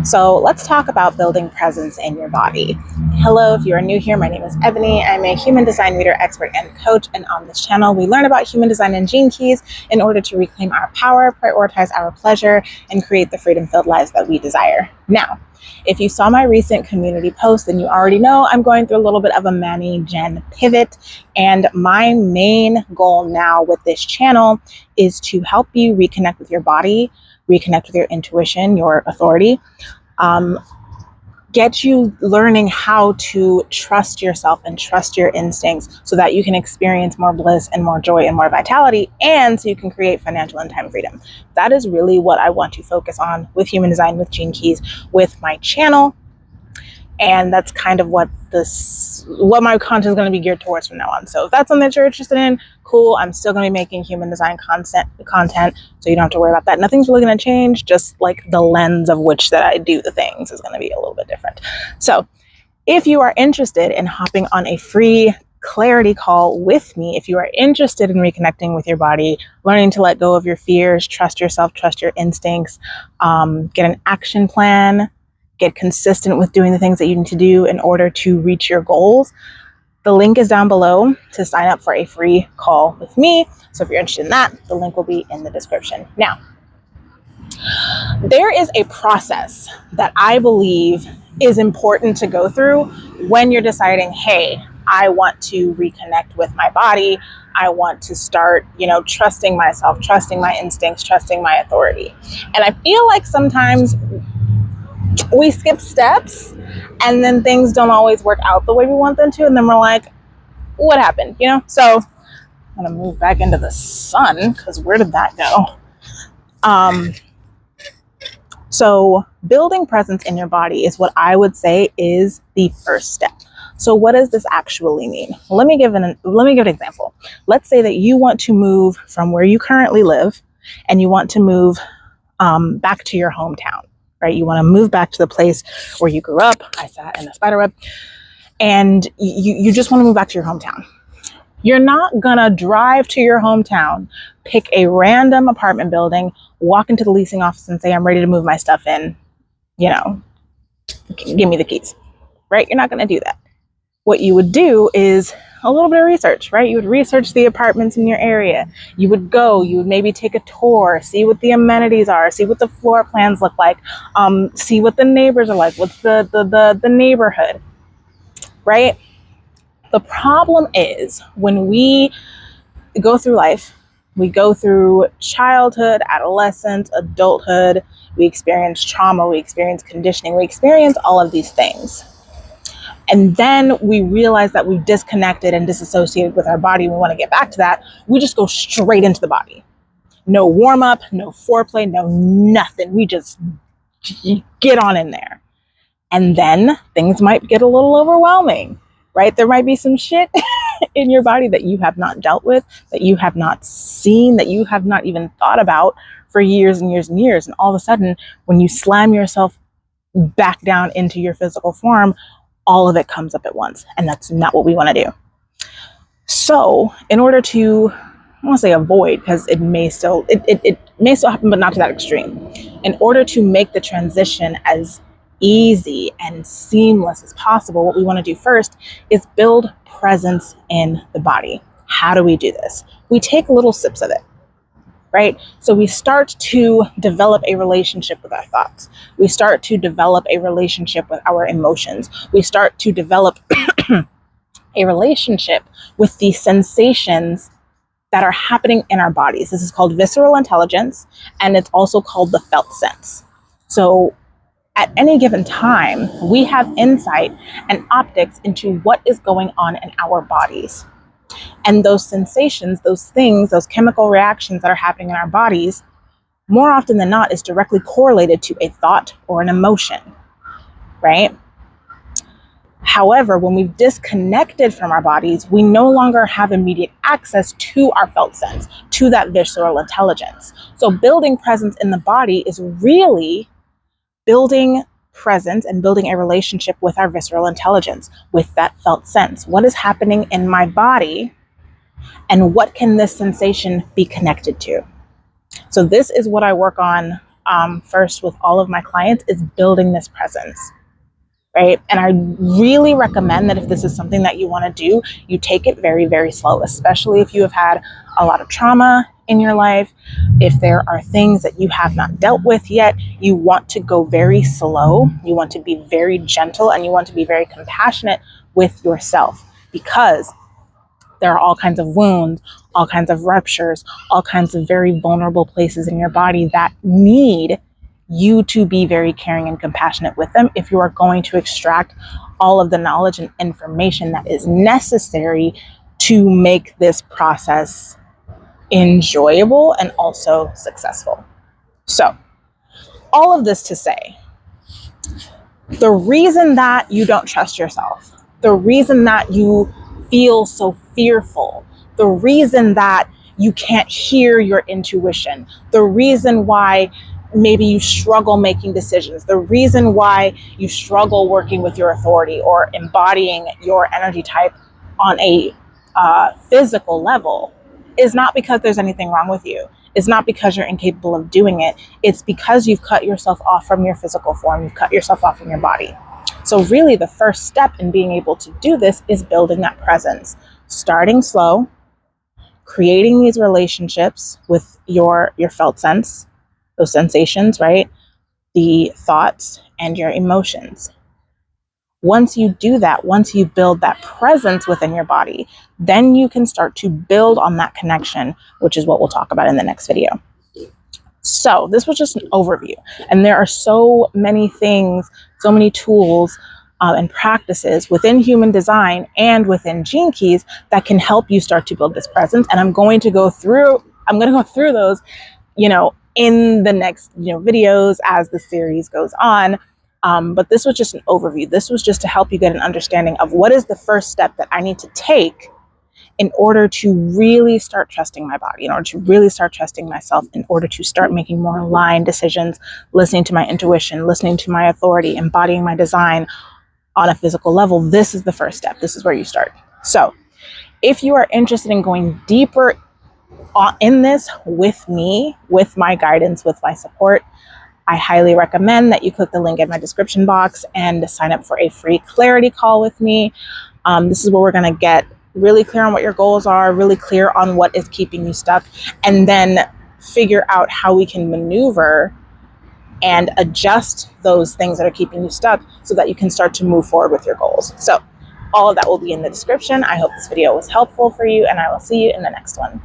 So let's talk about building presence in your body. Hello, if you are new here, my name is Ebony. I'm a human design reader, expert, and coach. And on this channel, we learn about human design and gene keys in order to reclaim our power, prioritize our pleasure, and create the freedom-filled lives that we desire. Now, if you saw my recent community post, then you already know I'm going through a little bit of a Manny Gen pivot. And my main goal now with this channel is to help you reconnect with your body, reconnect with your intuition, your authority, get you learning how to trust yourself and trust your instincts so that you can experience more bliss and more joy and more vitality, and so you can create financial and time freedom. That is really what I want to focus on with human design, with Gene Keys, with my channel. And that's kind of what my content is going to be geared towards from now on. So if that's something that you're interested in, cool. I'm still going to be making human design content, so you don't have to worry about that. Nothing's really going to change, just like the lens of which that I do the things is going to be a little bit different. So if you are interested in hopping on a free clarity call with me, if you are interested in reconnecting with your body, learning to let go of your fears, trust yourself, trust your instincts, get an action plan, get consistent with doing the things that you need to do in order to reach your goals, the link is down below to sign up for a free call with me. So if you're interested in that, the link will be in the description. Now, there is a process that I believe is important to go through when you're deciding, hey, I want to reconnect with my body. I want to start, trusting myself, trusting my instincts, trusting my authority. And I feel like sometimes we skip steps and then things don't always work out the way we want them to. And then we're like, what happened? So I'm going to move back into the sun because where did that go? So building presence in your body is what I would say is the first step. So what does this actually mean? Well, let me give an example. Let's say that you want to move from where you currently live and you want to move back to your hometown. Right? You want to move back to the place where you grew up. I sat in a spider web. And you just want to move back to your hometown. You're not going to drive to your hometown, pick a random apartment building, walk into the leasing office and say, I'm ready to move my stuff in. Give me the keys. Right? You're not going to do that. What you would do is a little bit of research, right? You would research the apartments in your area. You would maybe take a tour, see what the amenities are, see what the floor plans look like, see what the neighbors are like, what's the neighborhood, right? The problem is when we go through life, we go through childhood, adolescence, adulthood, we experience trauma, we experience conditioning, we experience all of these things. And then we realize that we've disconnected and disassociated with our body. We want to get back to that. We just go straight into the body. No warm up, no foreplay, no nothing. We just get on in there. And then things might get a little overwhelming, right? There might be some shit in your body that you have not dealt with, that you have not seen, that you have not even thought about for years and years and years. And all of a sudden, when you slam yourself back down into your physical form, all of it comes up at once. And that's not what we want to do. So in order to, I want to say avoid, because it may still happen, but not to that extreme. In order to make the transition as easy and seamless as possible, what we want to do first is build presence in the body. How do we do this? We take little sips of it. Right? So we start to develop a relationship with our thoughts. We start to develop a relationship with our emotions. We start to develop a relationship with the sensations that are happening in our bodies. This is called visceral intelligence, and it's also called the felt sense. So at any given time, we have insight and optics into what is going on in our bodies. And those sensations, those things, those chemical reactions that are happening in our bodies, more often than not, is directly correlated to a thought or an emotion, right? However, when we've disconnected from our bodies, we no longer have immediate access to our felt sense, to that visceral intelligence. So building presence in the body is really building presence and building a relationship with our visceral intelligence, with that felt sense. What is happening in my body? And what can this sensation be connected to? So this is what I work on first with all of my clients is building this presence, right? And I really recommend that if this is something that you want to do, you take it very, very slow, especially if you have had a lot of trauma in your life. If there are things that you have not dealt with yet, you want to go very slow. You want to be very gentle, and you want to be very compassionate with yourself, because there are all kinds of wounds, all kinds of ruptures, all kinds of very vulnerable places in your body that need you to be very caring and compassionate with them if you are going to extract all of the knowledge and information that is necessary to make this process enjoyable and also successful. So, all of this to say, the reason that you don't trust yourself, the reason that you feel so fearful, the reason that you can't hear your intuition, the reason why maybe you struggle making decisions, the reason why you struggle working with your authority or embodying your energy type on a physical level is not because there's anything wrong with you. It's not because you're incapable of doing it. It's because you've cut yourself off from your physical form. You've cut yourself off from your body. So really the first step in being able to do this is building that presence, starting slow, creating these relationships with your felt sense, those sensations, right? The thoughts and your emotions. Once you do that, once you build that presence within your body, then you can start to build on that connection, which is what we'll talk about in the next video. So this was just an overview, and there are so many things, so many tools and practices within human design and within Gene Keys that can help you start to build this presence. And I'm going to go through those, in the next, videos as the series goes on. But this was just an overview. This was just to help you get an understanding of what is the first step that I need to take in order to really start trusting my body, in order to really start trusting myself, in order to start making more aligned decisions, listening to my intuition, listening to my authority, embodying my design on a physical level. This is the first step. This is where you start. So if you are interested in going deeper in this with me, with my guidance, with my support, I highly recommend that you click the link in my description box and sign up for a free clarity call with me. This is where we're going to get really clear on what your goals are, really clear on what is keeping you stuck, and then figure out how we can maneuver and adjust those things that are keeping you stuck so that you can start to move forward with your goals. So all of that will be in the description. I hope this video was helpful for you, and I will see you in the next one.